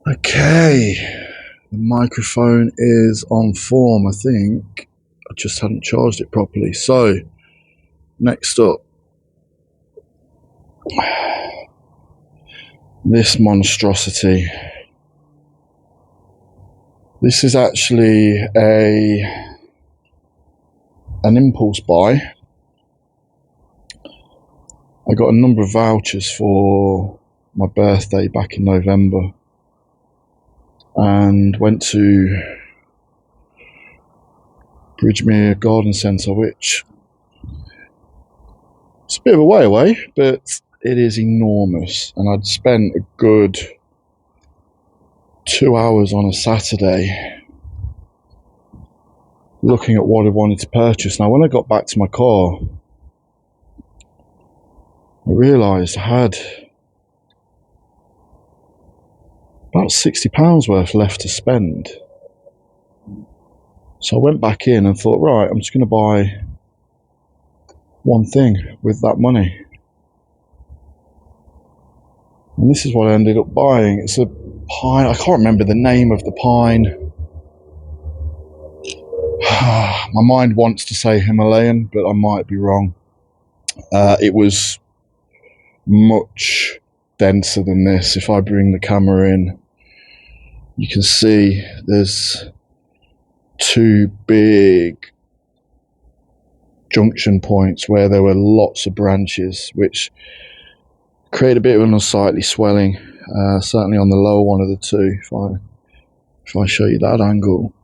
Okay, the microphone is on form, I think. I just hadn't charged it properly. So, next up, this monstrosity. This is actually an impulse buy. I got a number of vouchers for my birthday back in November and went to Bridgemere Garden Centre, which it's a bit of a way away, but it is enormous. And I'd spent a good 2 hours on a Saturday looking at what I wanted to purchase. Now, when I got back to my car, I realised I had about £60 worth left to spend. So I went back in and thought, right, I'm just going to buy one thing with that money. And this is what I ended up buying. It's a pine. I can't remember the name of the pine. My mind wants to say Himalayan, but I might be wrong. It was much denser than this. If I bring the camera in, you can see there's two big junction points where there were lots of branches, which create a bit of an unsightly swelling, certainly on the lower one of the two. If I show you that angle.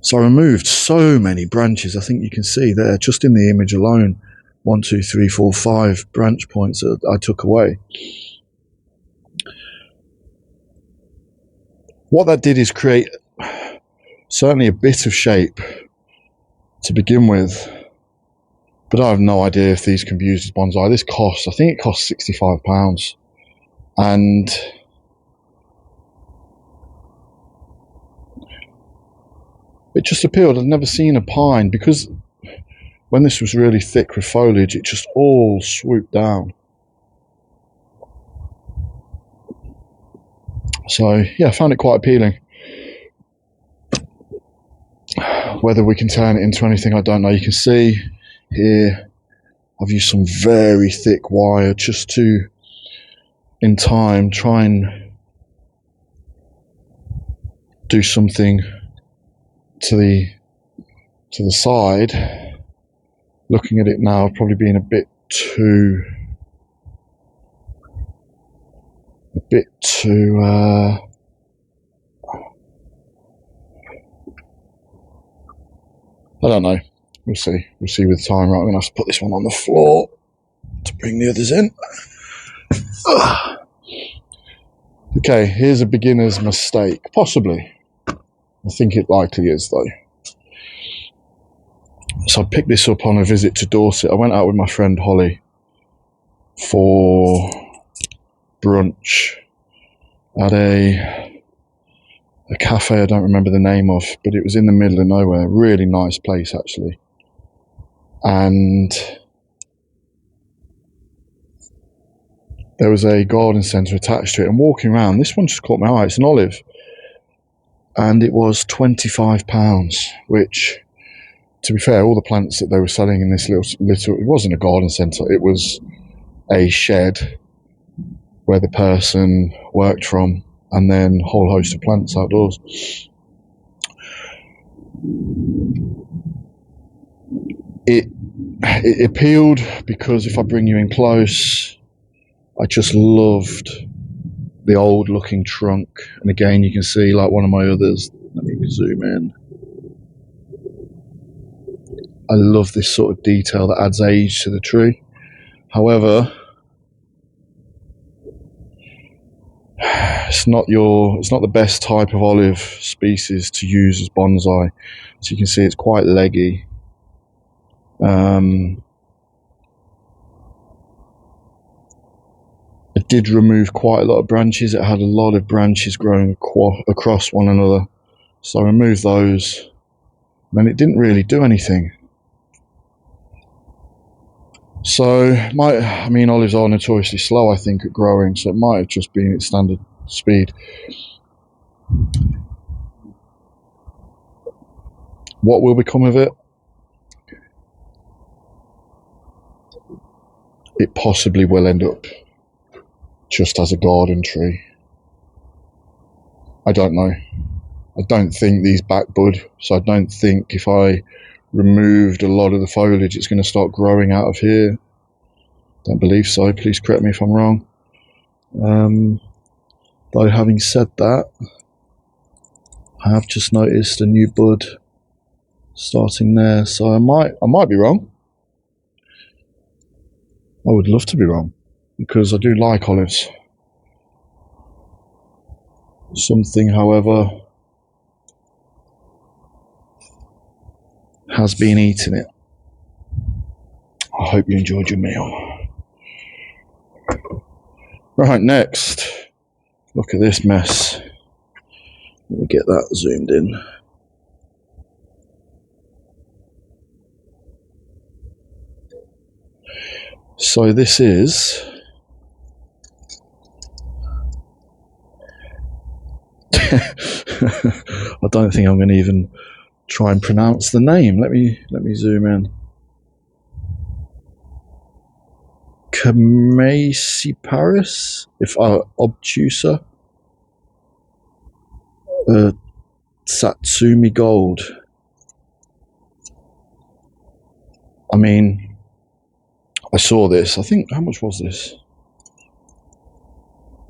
So I removed so many branches. I think you can see there, just in the image alone, 1, 2, 3, 4, 5 branch points that I took away. What that did is create certainly a bit of shape to begin with, but I have no idea if these can be used as bonsai. This costs, I think it costs £65, and it just appealed. I'd never seen a pine, because when this was really thick with foliage, it just all swooped down. So yeah, I found it quite appealing. Whether we can turn it into anything, I don't know. You can see here I've used some very thick wire just to, in time, try and do something to the side. Looking at it now, probably being a bit too I don't know. We'll see with time. Right, I'm gonna have to put this one on the floor to bring the others in. Ugh. Okay, here's a beginner's mistake. Possibly. I think it likely is, though. So I picked this up on a visit to Dorset. I went out with my friend Holly for brunch at a cafe I don't remember the name of, but it was in the middle of nowhere. Really nice place, actually. And there was a garden centre attached to it. And walking around, this one just caught my eye. It's an olive. And it was £25, which, to be fair, all the plants that they were selling in this little, it wasn't a garden centre, it was a shed where the person worked from, and then a whole host of plants outdoors. It appealed because if I bring you in close, I just loved the old looking trunk. And again, you can see, like one of my others, let me zoom in. I love this sort of detail that adds age to the tree. However, it's not the best type of olive species to use as bonsai. So you can see it's quite leggy. It did remove quite a lot of branches. It had a lot of branches growing across one another. So I removed those. And it didn't really do anything. So, I mean, olives are notoriously slow, I think, at growing, so it might have just been its standard speed. What will become of it? It possibly will end up just as a garden tree. I don't know. I don't think these back bud, so I don't think if I removed a lot of the foliage it's going to start growing out of here. Don't believe so. Please correct me if I'm wrong. Though having said that, I have just noticed a new bud starting there, so I might be wrong. I would love to be wrong, because I do like olives. Something, however, has been eating it. I hope you enjoyed your meal. Right, next, look at this mess. Let me get that zoomed in. So this is I don't think I'm going to even try and pronounce the name. Let me zoom in. Camasiparis, if obtusa, Satsumi Gold. I mean, I saw this. I think, how much was this?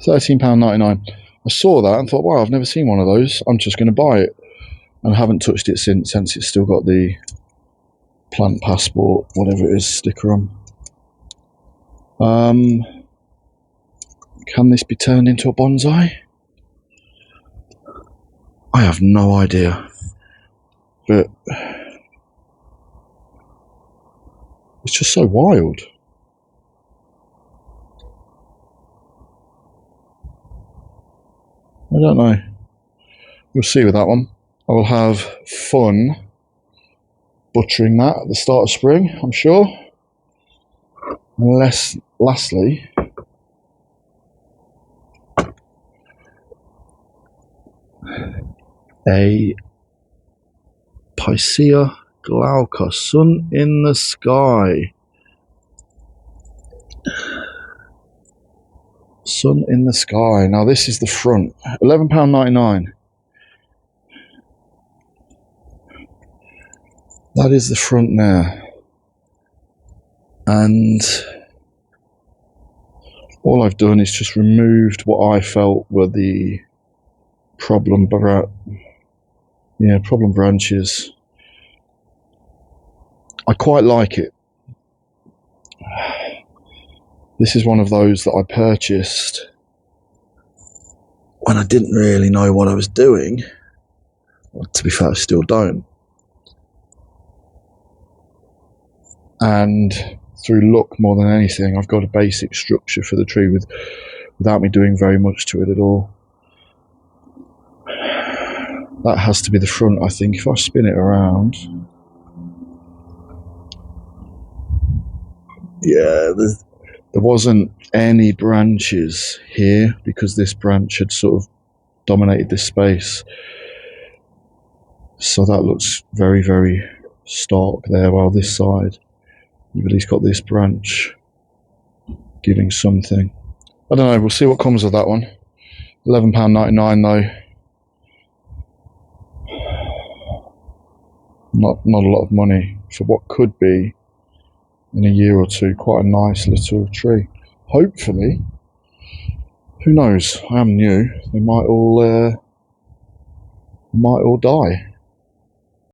£13.99. I saw that and thought, wow, I've never seen one of those. I'm just going to buy it, and I haven't touched it since it's still got the plant passport, whatever it is, sticker on. Can this be turned into a bonsai? I have no idea, but it's just so wild. I don't know. We'll see with that one. I will have fun butchering that at the start of spring, I'm sure. Unless, lastly, a picea glauca, sun in the sky. Sun in the sky. Now this is the front. £11.99. That is the front there. And all I've done is just removed what I felt were the problem branches. I quite like it. This is one of those that I purchased when I didn't really know what I was doing. Well, to be fair, I still don't. And through luck more than anything, I've got a basic structure for the tree without me doing very much to it at all. That has to be the front, I think. If I spin it around, yeah, there wasn't any branches here because this branch had sort of dominated this space. So that looks very, very stark there, while this side, you've at least got this branch giving something. I don't know, we'll see what comes of that one. £11.99 though. Not a lot of money for what could be, in a year or two, quite a nice little tree. Hopefully. Who knows? I am new. They might all die.